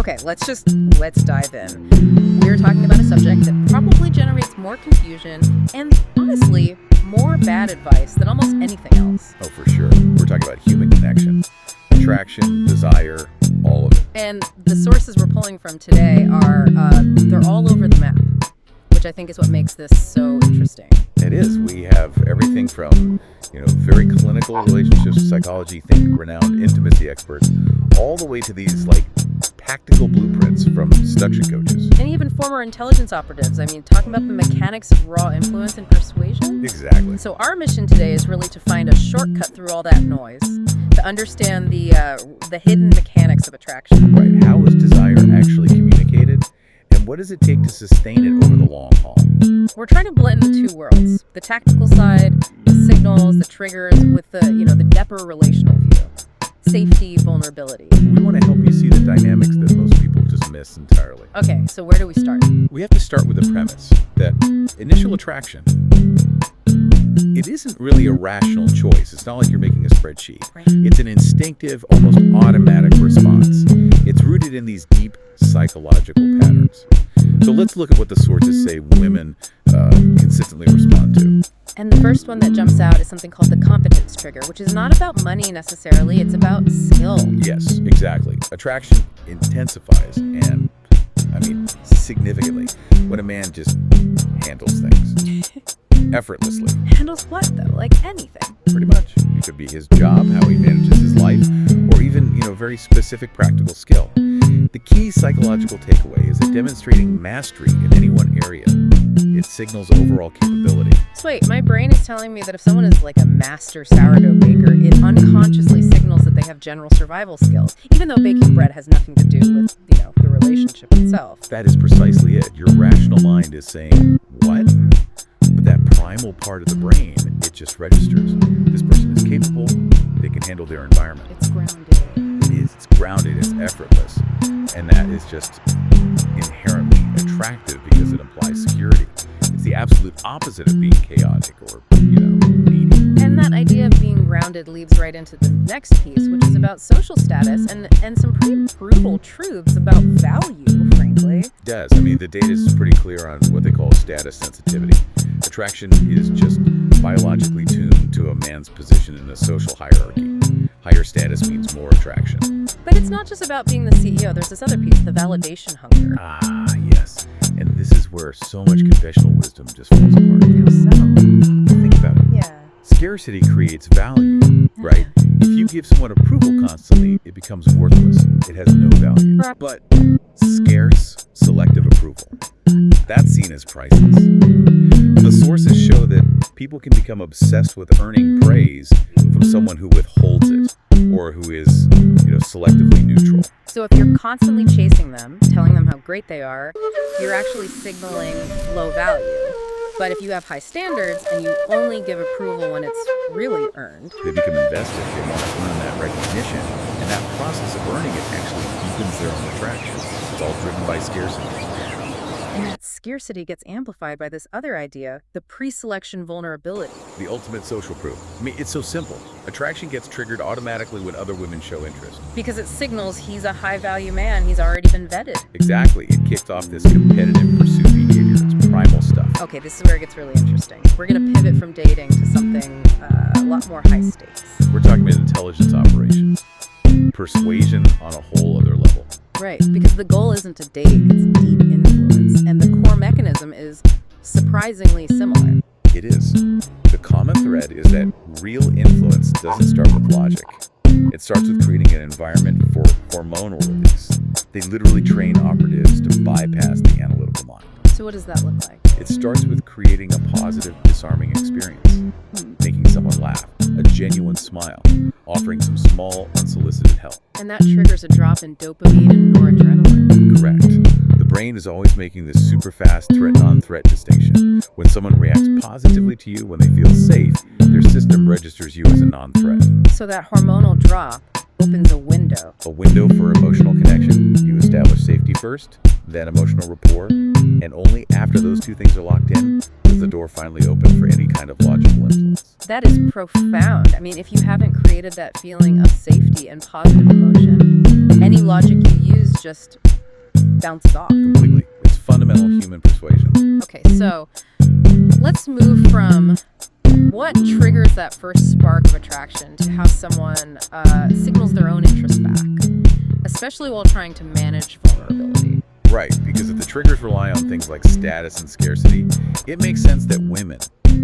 Okay, let's dive in. We're talking about a subject that probably generates more confusion and, honestly, more bad advice than almost anything else. Oh, for sure. We're talking about human connection, attraction, desire, all of it. And the sources we're pulling from today are, they're all over the map, which I think is what makes this so interesting. It is. We have everything from, very clinical relationships, psychology, think renowned intimacy experts, all the way to these, tactical blueprints from seduction coaches. And even former intelligence operatives. I mean, talking about the mechanics of raw influence and persuasion. Exactly. So our mission today is really to find a shortcut through all that noise, to understand the hidden mechanics of attraction. Right. How is desire actually communicated? And what does it take to sustain it over the long haul? We're trying to blend the two worlds, the tactical side, the signals, the triggers, with the depper relational view. Safety, vulnerability. We want to help you see the dynamics that most people just miss entirely. Okay, so where do we start? We have to start with the premise that initial attraction, it isn't really a rational choice. It's not like you're making a spreadsheet. Right. It's an instinctive, almost automatic response. It's rooted in these deep psychological patterns. So let's look at what the sources say women consistently respond to. And the first one that jumps out is something called the competence trigger, which is not about money necessarily, it's about skill. Yes, exactly. Attraction intensifies and, significantly when a man just handles things effortlessly. Handles what, though? Like anything? Pretty much. It could be his job, how he manages his life, or even, very specific practical skill. The key psychological takeaway is that demonstrating mastery in any one area, it signals overall capability. So wait, my brain is telling me that if someone is like a master sourdough baker, it unconsciously signals that they have general survival skills, even though baking bread has nothing to do with, the relationship itself. That is precisely it. Your rational mind is saying, what? But that primal part of the brain, it just registers. This person is capable, they can handle their environment. It's grounded. It is. It's grounded, it's effortless. And that is just inherently attractive because it implies security. It's the absolute opposite of being chaotic or, needy. And that idea of being grounded leads right into the next piece, which is about social status and some pretty brutal truths about value, frankly. It does. The data is pretty clear on what they call status sensitivity. Attraction is just biologically tuned to a man's position in a social hierarchy. Higher status means more attraction. But it's not just about being the CEO. There's this other piece, the validation hunger. Ah, yes. And this is where so much conventional wisdom just falls apart. How so? Think about it. Yeah. Scarcity creates value, right? If you give someone approval constantly, it becomes worthless. It has no value. But scarce, selective approval, that's seen as priceless. The sources show that people can become obsessed with earning praise from someone who withholds it or who is, selectively neutral. So if you're constantly chasing them, telling them how great they are, you're actually signaling low value. But if you have high standards and you only give approval when it's really earned, they become invested. They want to earn that recognition. And that process of earning it actually deepens their own attraction. It's all driven by scarcity. And that scarcity gets amplified by this other idea, the pre-selection vulnerability. The ultimate social proof. It's so simple. Attraction gets triggered automatically when other women show interest. Because it signals he's a high-value man. He's already been vetted. Exactly. It kicked off this competitive pursuit behavior. It's primal stuff. Okay, this is where it gets really interesting. We're going to pivot from dating to something a lot more high stakes. We're talking about intelligence operations. Persuasion on a whole other level. Right, because the goal isn't to date, it's deep influence. And the core mechanism is surprisingly similar. It is. The common thread is that real influence doesn't start with logic. It starts with creating an environment for hormonal release. They literally train operatives to bypass the analytical mind. So what does that look like? It starts with creating a positive, disarming experience. Making someone laugh, a genuine smile, offering some small, unsolicited help. And that triggers a drop in dopamine and noradrenaline. Correct. The brain is always making this super fast threat-non-threat distinction. When someone reacts positively to you, when they feel safe, their system registers you as a non-threat. So that hormonal drop opens a window. A window for emotional connection. You establish safety first, then emotional rapport, and only after those two things are locked in does the door finally open for any kind of logical influence. That is profound. I mean, if you haven't created that feeling of safety and positive emotion, any logic you use just bounces off. Completely. It's fundamental human persuasion. Okay, so let's move from what triggers that first spark of attraction to how someone signals their own interest back, especially while trying to manage vulnerability. Right, because if the triggers rely on things like status and scarcity, it makes sense that women,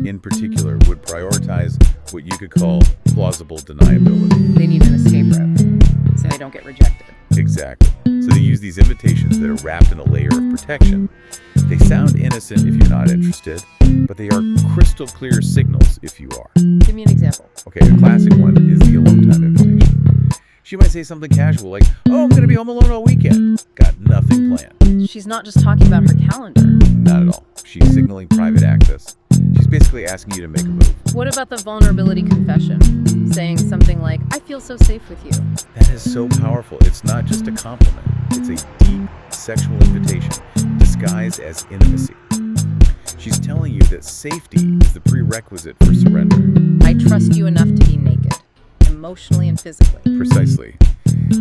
in particular, would prioritize what you could call plausible deniability. They need an escape route so they don't get rejected. Exactly. So they use these invitations that are wrapped in a layer of protection. They sound innocent if you're not interested, but they are crystal clear signals if you are. Give me an example. Okay, a classic one is the alone time invitation. She might say something casual like, "Oh, I'm going to be home alone all weekend." Got nothing planned. She's not just talking about her calendar. Not at all. She's signaling private access. She's basically asking you to make a move. What about the vulnerability confession? Saying something like, "I feel so safe with you." That is so powerful. It's not just a compliment. It's a deep sexual invitation disguised as intimacy. She's telling you that safety is the prerequisite for surrender. I trust you enough to be naked, emotionally and physically. Precisely.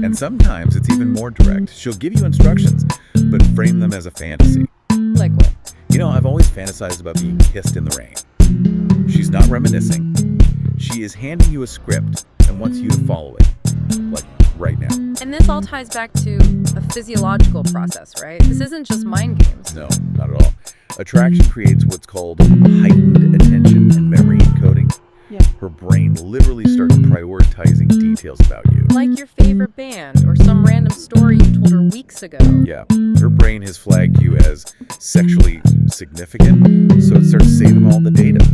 And sometimes it's even more direct. She'll give you instructions, but frame them as a fantasy. Like what? You know, I've always fantasized about being kissed in the rain. She's not reminiscing. She is handing you a script and wants you to follow it. Like, right now. And this all ties back to a physiological process, right? This isn't just mind games. No, not at all. Attraction creates what's called heightened attention and memory encoding. Yeah. Her brain literally starts prioritizing details about you. Like your favorite band or some random story you told her weeks ago. Yeah. Her brain has flagged you as sexually significant, so it starts saving all the data.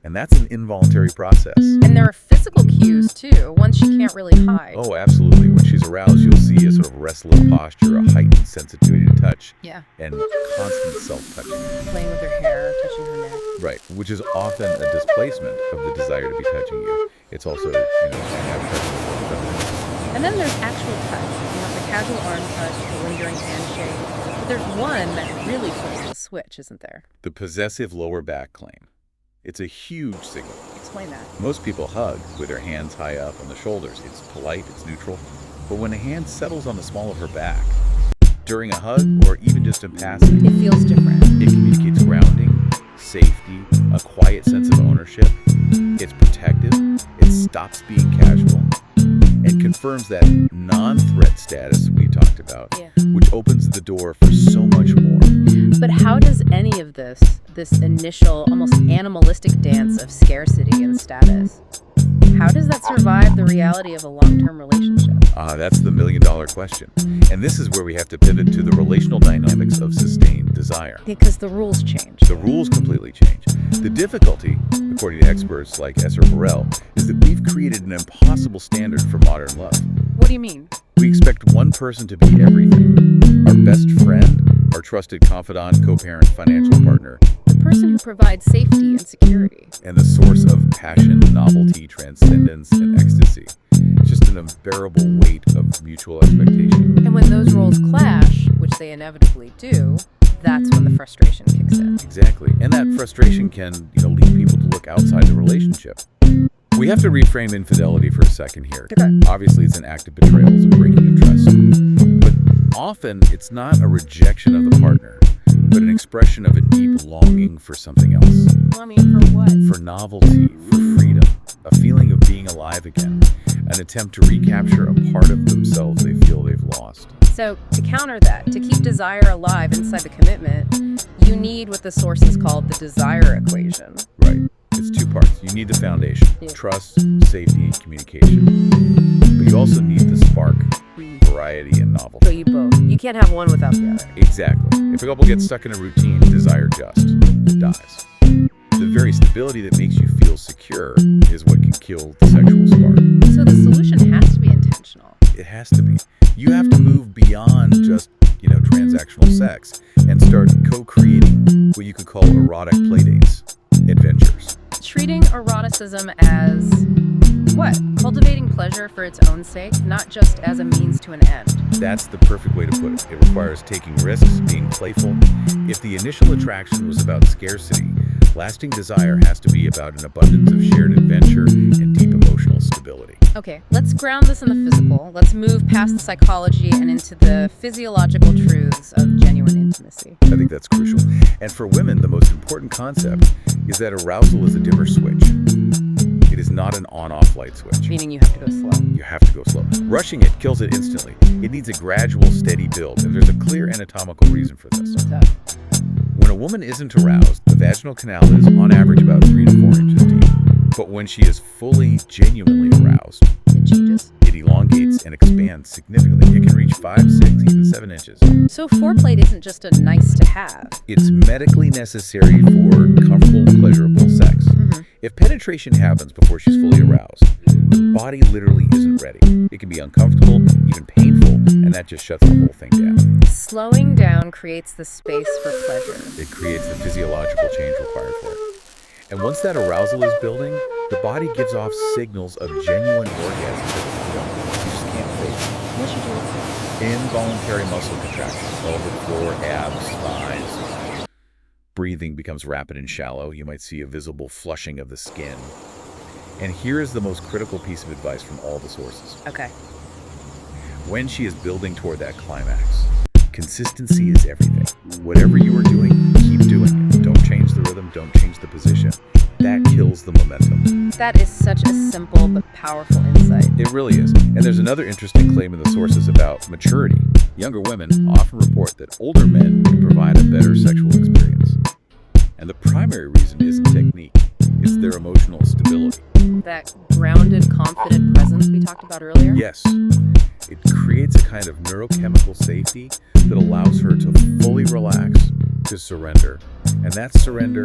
And that's an involuntary process. And there are physical cues, too, ones she can't really hide. Oh, absolutely. When she's aroused, you'll see a sort of restless posture, a heightened sensitivity to touch, Yeah. and constant self-touching. Playing with her hair, touching her neck. Right, which is often a displacement of the desire to be touching you. It's also, And then there's actual touch. You know, the casual arm touch, the lingering handshake. But there's one that really flips the switch, isn't there? the possessive lower back claim. It's a huge signal. Explain that. Most people hug with their hands high up on the shoulders. It's polite, it's neutral. But when a hand settles on the small of her back, during a hug or even just in passing, It feels different. it communicates grounding, safety, a quiet sense of ownership. It's protective, it stops being casual, and confirms that non-threat status we talked about, Yeah. which opens the door for so much more. But how does any of this initial, almost animalistic dance of scarcity and status, how does that survive the reality of a long-term relationship? That's the million-dollar question. And this is where we have to pivot to the relational dynamics of sustained desire. Because the rules change. The rules completely change. The difficulty, according to experts like Esther Perel, is that we've created an impossible standard for modern love. What do you mean? We expect one person to be everything. Our best friend, our trusted confidant, co-parent, financial partner, The person who provides safety and security. and the source of passion, novelty, transcendence, and ecstasy. It's just an unbearable weight of mutual expectation. And when those roles clash, which they inevitably do, that's when the frustration kicks in. Exactly. And that frustration can, lead people to look outside the relationship. We have to reframe infidelity for a second here. Okay. Obviously, it's an act of betrayal, it's a breaking of trust. But often, it's not a rejection of the partner, but an expression of a deep longing for something else. Well, I mean, for what? For novelty, for freedom, a feeling of being alive again, an attempt to recapture a part of themselves they feel they've lost. So, to counter that, to keep desire alive inside the commitment, you need what the sources call the desire equation. Right. It's two parts. You need the foundation, Yeah. trust, safety, communication. But you also need the spark, variety, and So novelty. you both. You can't have one without the other. Exactly. If a couple gets stuck in a routine, desire just dies. The very stability that makes you feel secure is what can kill the sexual spark. So the solution has to be intentional. It has to be. You have to move beyond just, transactional sex and start co-creating what you could call erotic playdates, adventures. Treating eroticism as What? Cultivating pleasure for its own sake, not just as a means to an end. That's the perfect way to put it. It requires taking risks, being playful. If the initial attraction was about scarcity, lasting desire has to be about an abundance of shared adventure and deep emotional stability. Okay, let's ground this in the physical. Let's move past the psychology and into the physiological truths of genuine intimacy. I think that's crucial. And for women, the most important concept is that arousal is a dimmer switch. It is not an on-off light switch. Meaning you have to go slow. You have to go slow. Rushing it kills it instantly. It needs a gradual, steady build, and there's a clear anatomical reason for this. When a woman isn't aroused, the vaginal canal is, on average, about 3 to 4 inches deep. But when she is fully, genuinely aroused, It changes. it elongates and expands significantly. It can reach 5, 6, even 7 inches. So foreplay isn't just a nice to have. It's medically necessary for comfortable, pleasurable sex. If penetration happens before she's fully aroused, her body literally isn't ready. It can be uncomfortable, even painful, and that just shuts the whole thing down. Slowing down creates the space for pleasure. It creates the physiological change required for it. And once that arousal is building, the body gives off signals of genuine orgasm that you just can't fake. What should you look for? Involuntary muscle contraction, pelvic floor, abs, thighs. Breathing becomes rapid and shallow. You might see a visible flushing of the skin. And here is the most critical piece of advice from all the sources. Okay. When she is building toward that climax, consistency is everything. Whatever you are doing, keep doing it. Don't change the rhythm, don't change the position. That kills the momentum. That is such a simple but powerful insight. It really is. And there's another interesting claim in the sources about maturity. Younger women often report that older men can provide a better sexual experience. And the primary reason isn't technique, it's their emotional stability. That grounded, confident presence we talked about earlier? Yes, it creates a kind of neurochemical safety that allows her to fully relax, to surrender. And that surrender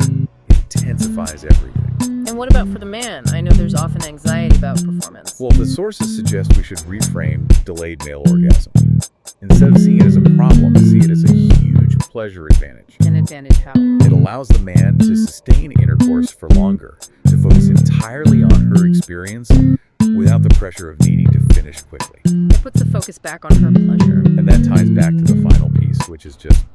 intensifies everything. And what about for the man? I know there's often anxiety about performance. Well, the sources suggest we should reframe delayed male orgasm. Instead of seeing it as a problem, see it as a huge pleasure advantage. An advantage how? It allows the man to sustain intercourse for longer, to focus entirely on her experience without the pressure of needing to finish quickly. It puts the focus back on her pleasure. And that ties back to the final piece, which is just,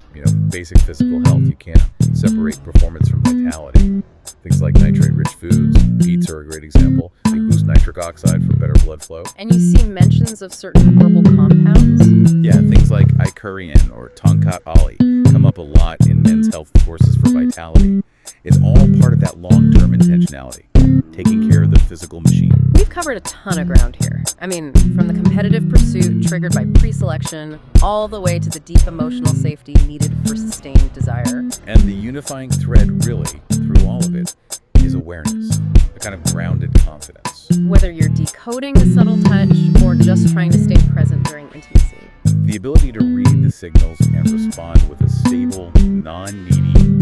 basic physical health. You can't separate performance from vitality. Things like nitrate-rich foods, pizza are a great example. They boost nitric oxide for better blood flow. And you see mentions of certain herbal compounds? Yeah, things like Erokhane or Tonkat Ali come up a lot in men's health courses for vitality. It's all part of that long-term intentionality, taking care of the physical machine. We've covered a ton of ground here. I mean, from the competitive pursuit triggered by pre-selection, all the way to the deep emotional safety needed for sustained desire. And the unifying thread, really, through all of it, is awareness, a kind of grounded confidence. Whether you're decoding the subtle touch or just trying to stay present during intimacy. The ability to read the signals and respond with a stable, non-needy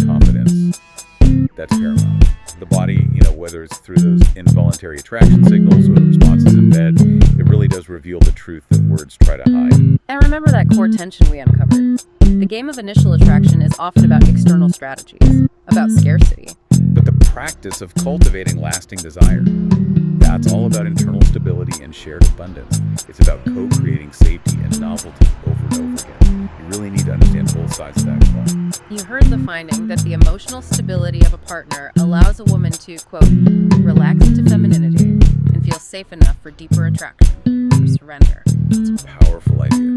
confidence, that's paramount. The body, whether it's through those involuntary attraction signals or the responses in bed, it really does reveal the truth that words try to hide. And remember that core tension we uncovered. The game of initial attraction is often about external strategies, about scarcity. But the practice of cultivating lasting desire, that's all about internal stability and shared abundance. It's about co-creating safety and novelty over and over again. You really need to understand both sides of that coin. You heard the finding that the emotional stability of a partner allows a woman to, quote, relax into femininity and feel safe enough for deeper attraction, for surrender. It's a powerful idea.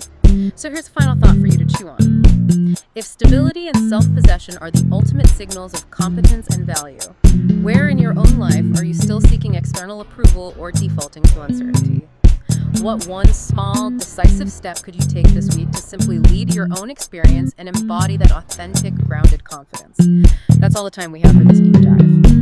So here's a final thought for you to chew on. If stability and self-possession are the ultimate signals of competence and value, where in your own life are you still seeking external approval or defaulting to uncertainty? What one small, decisive step could you take this week to simply lead your own experience and embody that authentic, grounded confidence? That's all the time we have for this deep dive.